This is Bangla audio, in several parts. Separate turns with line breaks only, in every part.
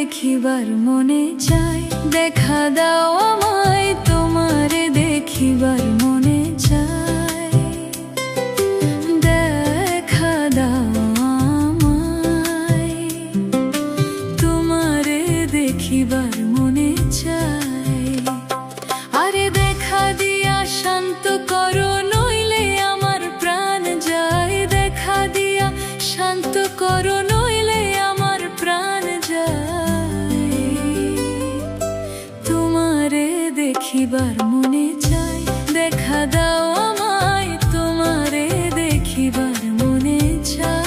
দেখিবার মনে চায়, দেখা দাও আমায় তোমারে দেখিবার মনে চায়, দেখা দাও আমায় তোমারে দেখিবার মনে চায়। আরে দেখা দিয়া শান্ত করো নইলে আমার প্রাণ যায়, দেখা দিয়া শান্ত করো নইলে আমার প্রাণ যায়, তোমারে দেখিবার মনে চায়, দেখা দাও আমায় তোমারে দেখিবার মনে চায়।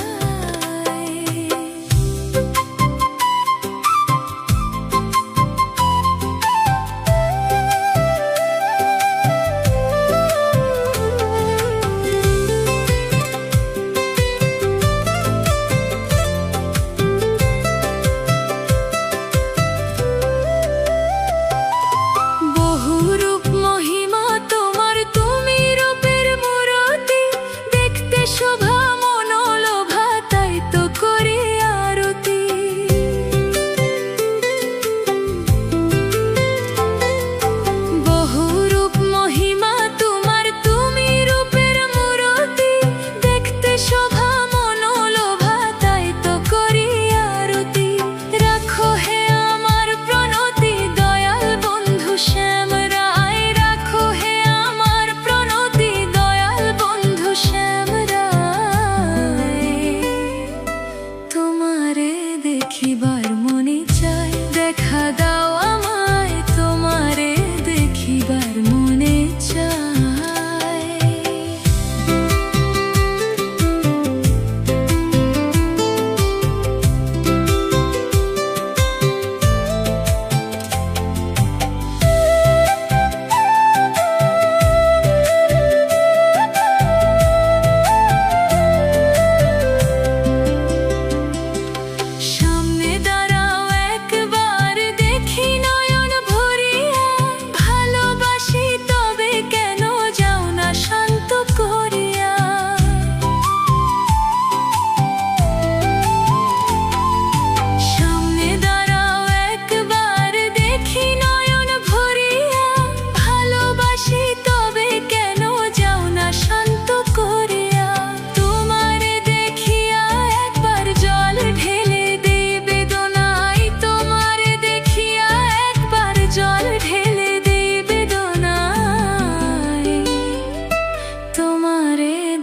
দেখিবার মনে চায়, দেখা দাও আমায় তোমারে দেখিবার মনে চায়।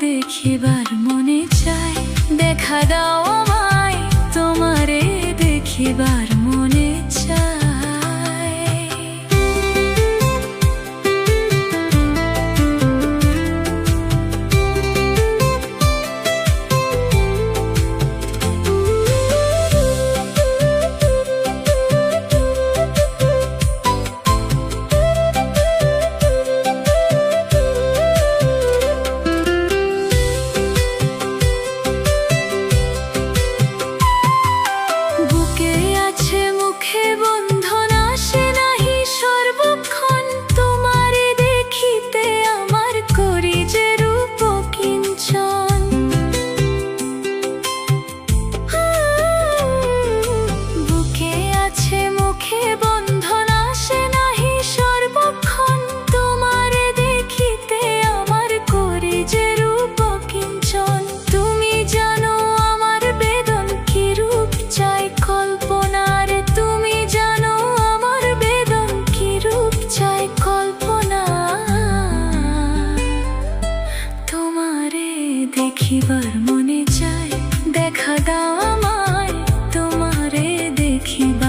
দেখিবার মনে চায়, দেখা দাও আমায় তোমারে দেখিবার মনে চায়। দেখিবার মনে চায়, দেখা দাও আমায় তোমারে দেখিবার।